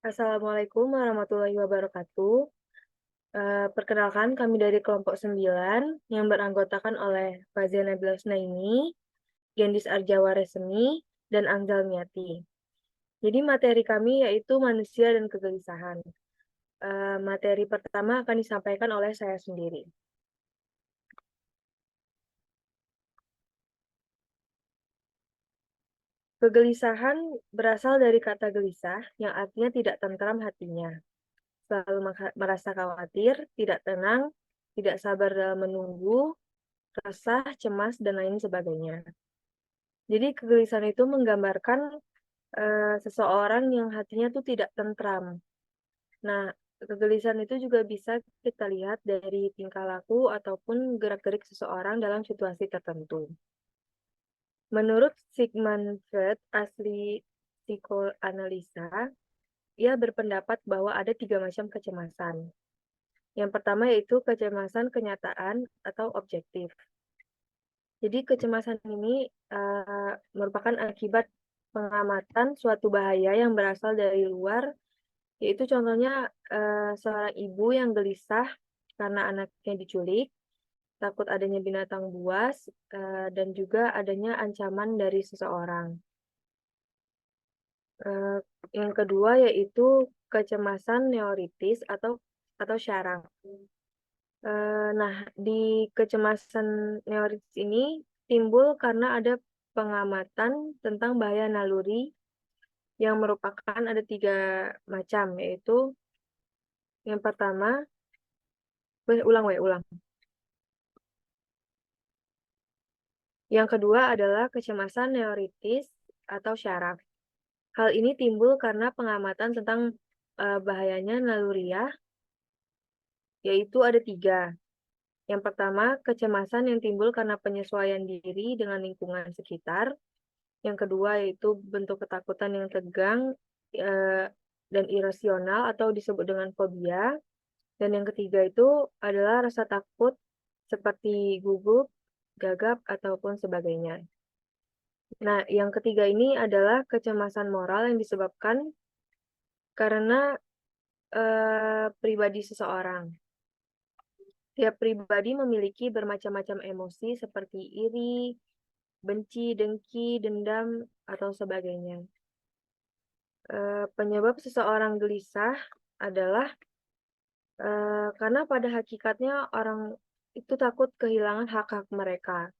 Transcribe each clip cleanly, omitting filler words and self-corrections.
Assalamualaikum warahmatullahi wabarakatuh. Perkenalkan, kami dari kelompok 9 yang beranggotakan oleh Fazia Nabila Sunaini, Gendis Arjawaresemi, dan Anggal Miati. Jadi materi kami yaitu manusia dan kegelisahan. Materi pertama akan disampaikan oleh saya sendiri. Kegelisahan berasal dari kata gelisah yang artinya tidak tentram hatinya. Selalu merasa khawatir, tidak tenang, tidak sabar dalam menunggu, resah, cemas, dan lain sebagainya. Jadi kegelisahan itu menggambarkan seseorang yang hatinya tuh tidak tentram. Nah, kegelisahan itu juga bisa kita lihat dari tingkah laku ataupun gerak-gerik seseorang dalam situasi tertentu. Menurut Sigmund Freud, ahli psikoanalisa, ia berpendapat bahwa ada 3 macam kecemasan. Yang pertama yaitu kecemasan kenyataan atau objektif. Jadi kecemasan ini merupakan akibat pengamatan suatu bahaya yang berasal dari luar, yaitu contohnya seorang ibu yang gelisah karena anaknya diculik, takut adanya binatang buas, dan juga adanya ancaman dari seseorang. Yang kedua yaitu kecemasan neoritis atau syaraf. Nah, di kecemasan neoritis ini timbul karena ada pengamatan tentang bahaya naluri yang merupakan ada 3 macam, yaitu yang pertama, ulang. Yang kedua adalah kecemasan neoritis atau syaraf. Hal ini timbul karena pengamatan tentang bahayanya naluriah, yaitu ada 3. Yang pertama, kecemasan yang timbul karena penyesuaian diri dengan lingkungan sekitar. Yang kedua yaitu bentuk ketakutan yang tegang dan irasional atau disebut dengan fobia. Dan yang ketiga itu adalah rasa takut seperti gugup, gagap, ataupun sebagainya. Nah, yang ketiga ini adalah kecemasan moral yang disebabkan karena pribadi seseorang. Tiap pribadi memiliki bermacam-macam emosi seperti iri, benci, dengki, dendam, atau sebagainya. Penyebab seseorang gelisah adalah karena pada hakikatnya orang itu takut kehilangan hak-hak mereka.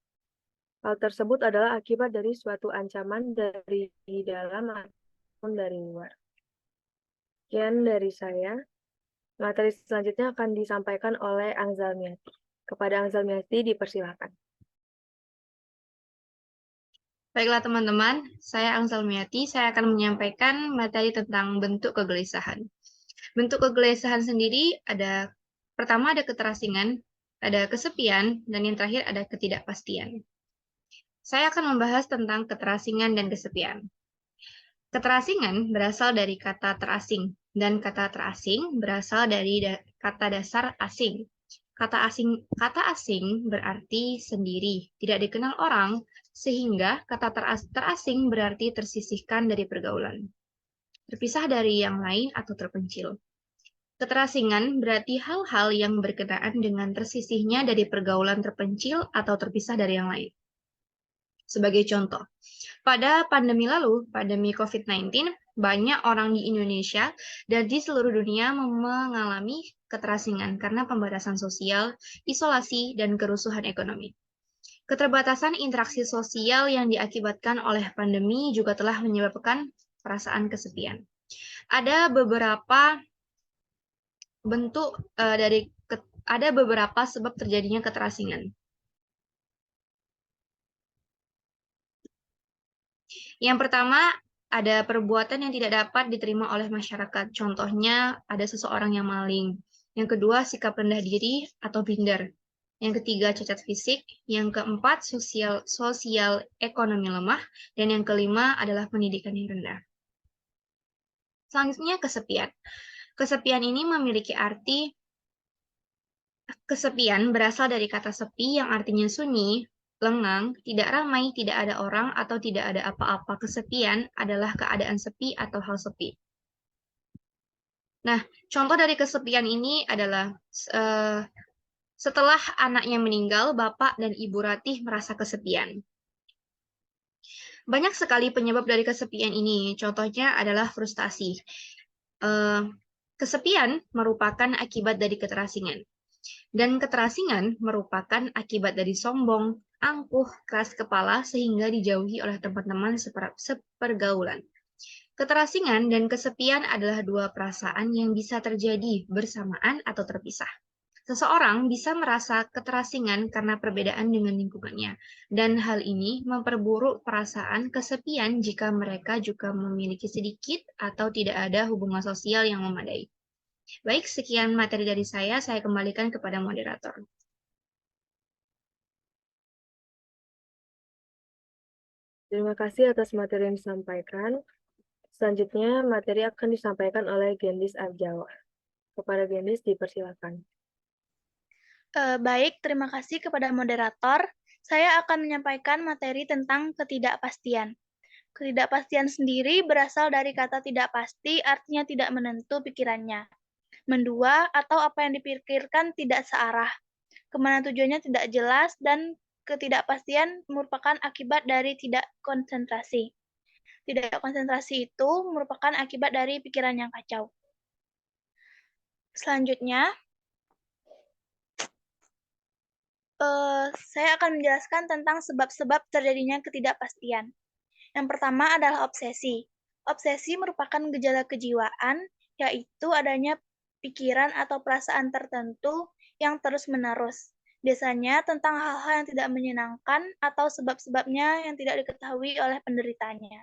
Hal tersebut adalah akibat dari suatu ancaman dari dalam maupun dari luar. Sekian dari saya. Materi selanjutnya akan disampaikan oleh Angzal Miati. Kepada Angzal Miati dipersilakan. Baiklah teman-teman, saya Angsal Miati, saya akan menyampaikan materi tentang bentuk kegelisahan. Bentuk kegelisahan sendiri pertama ada keterasingan, ada kesepian, dan yang terakhir ada ketidakpastian. Saya akan membahas tentang keterasingan dan kesepian. Keterasingan berasal dari kata terasing, dan kata terasing berasal dari kata dasar asing. Kata asing berarti sendiri, tidak dikenal orang, sehingga kata terasing berarti tersisihkan dari pergaulan, terpisah dari yang lain atau terpencil. Keterasingan berarti hal-hal yang berkenaan dengan tersisihnya dari pergaulan terpencil atau terpisah dari yang lain. Sebagai contoh, pada pandemi lalu, pandemi COVID-19, banyak orang di Indonesia dan di seluruh dunia mengalami keterasingan karena pembatasan sosial, isolasi, dan kerusuhan ekonomi. Keterbatasan interaksi sosial yang diakibatkan oleh pandemi juga telah menyebabkan perasaan kesepian. Ada beberapa ada beberapa sebab terjadinya keterasingan. Yang pertama, ada perbuatan yang tidak dapat diterima oleh masyarakat. Contohnya, ada seseorang yang maling. Yang kedua, sikap rendah diri atau minder. Yang ketiga, cacat fisik. Yang keempat, sosial ekonomi lemah. Dan yang kelima adalah pendidikan yang rendah. Selanjutnya, kesepian. Kesepian ini memiliki arti kesepian berasal dari kata sepi yang artinya sunyi, lengang, tidak ramai, tidak ada orang, atau tidak ada apa-apa. Kesepian adalah keadaan sepi atau hal sepi. Nah, contoh dari kesepian ini adalah setelah anaknya meninggal, Bapak dan Ibu Ratih merasa kesepian. Banyak sekali penyebab dari kesepian ini. Contohnya adalah frustasi. Eh, Kesepian merupakan akibat dari keterasingan. Dan keterasingan merupakan akibat dari sombong, angkuh, keras kepala, sehingga dijauhi oleh teman-teman sepergaulan. Keterasingan dan kesepian adalah dua perasaan yang bisa terjadi bersamaan atau terpisah. Seseorang bisa merasa keterasingan karena perbedaan dengan lingkungannya, dan hal ini memperburuk perasaan kesepian jika mereka juga memiliki sedikit atau tidak ada hubungan sosial yang memadai. Baik, sekian materi dari saya kembalikan kepada moderator. Terima kasih atas materi yang disampaikan. Selanjutnya, materi akan disampaikan oleh Gendis Arjawa. Kepada Gendis, dipersilakan. Baik, terima kasih kepada moderator. Saya akan menyampaikan materi tentang ketidakpastian. Ketidakpastian sendiri berasal dari kata tidak pasti, artinya tidak menentu pikirannya. Mendua atau apa yang dipikirkan tidak searah. Kemana tujuannya tidak jelas, dan ketidakpastian merupakan akibat dari tidak konsentrasi. Tidak konsentrasi itu merupakan akibat dari pikiran yang kacau. Selanjutnya, saya akan menjelaskan tentang sebab-sebab terjadinya ketidakpastian. Yang pertama adalah obsesi. Obsesi merupakan gejala kejiwaan, yaitu adanya pikiran atau perasaan tertentu yang terus-menerus. Biasanya tentang hal-hal yang tidak menyenangkan atau sebab-sebabnya yang tidak diketahui oleh penderitanya.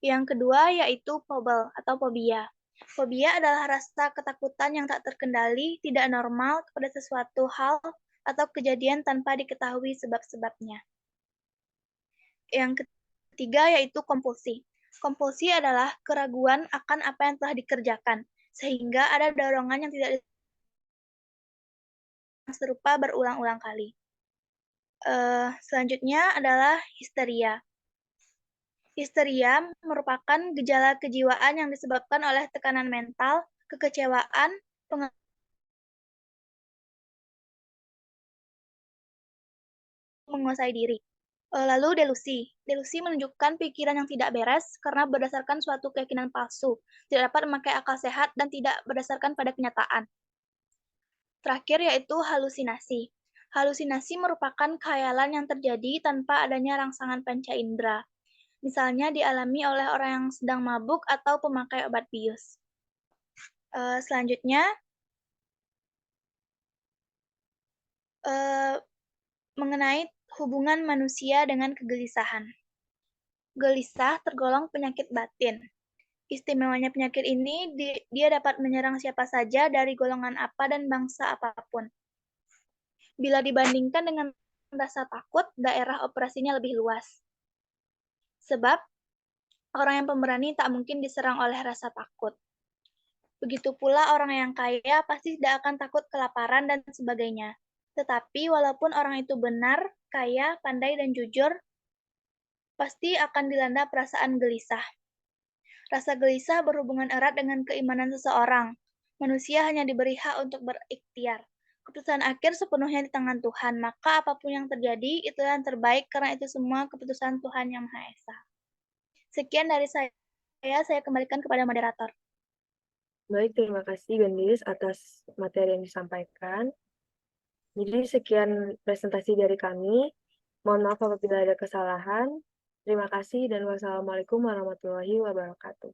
Yang kedua yaitu fobel atau fobia. Fobia adalah rasa ketakutan yang tak terkendali, tidak normal kepada sesuatu hal atau kejadian tanpa diketahui sebab-sebabnya. Yang ketiga yaitu kompulsi. Kompulsi adalah keraguan akan apa yang telah dikerjakan, sehingga ada dorongan yang tidak serupa berulang-ulang kali. Selanjutnya adalah histeria. Histeria merupakan gejala kejiwaan yang disebabkan oleh tekanan mental, kekecewaan, menguasai diri. Lalu delusi. Delusi menunjukkan pikiran yang tidak beres karena berdasarkan suatu keyakinan palsu, tidak dapat memakai akal sehat, dan tidak berdasarkan pada kenyataan. Terakhir yaitu halusinasi. Halusinasi merupakan khayalan yang terjadi tanpa adanya rangsangan panca indera. Misalnya dialami oleh orang yang sedang mabuk atau pemakai obat bius. Selanjutnya, mengenai hubungan manusia dengan kegelisahan. Gelisah tergolong penyakit batin. Istimewanya penyakit ini, dia dapat menyerang siapa saja dari golongan apa dan bangsa apapun. Bila dibandingkan dengan rasa takut, daerah operasinya lebih luas. Sebab, orang yang pemberani tak mungkin diserang oleh rasa takut. Begitu pula orang yang kaya pasti tidak akan takut kelaparan dan sebagainya. Tetapi walaupun orang itu benar, kaya, pandai, dan jujur, pasti akan dilanda perasaan gelisah. Rasa gelisah berhubungan erat dengan keimanan seseorang. Manusia hanya diberi hak untuk berikhtiar. Keputusan akhir sepenuhnya di tangan Tuhan, maka apapun yang terjadi, itulah yang terbaik karena itu semua keputusan Tuhan Yang Maha Esa. Sekian dari saya kembalikan kepada moderator. Baik, terima kasih Gendis atas materi yang disampaikan. Jadi sekian presentasi dari kami. Mohon maaf apabila ada kesalahan. Terima kasih dan wassalamualaikum warahmatullahi wabarakatuh.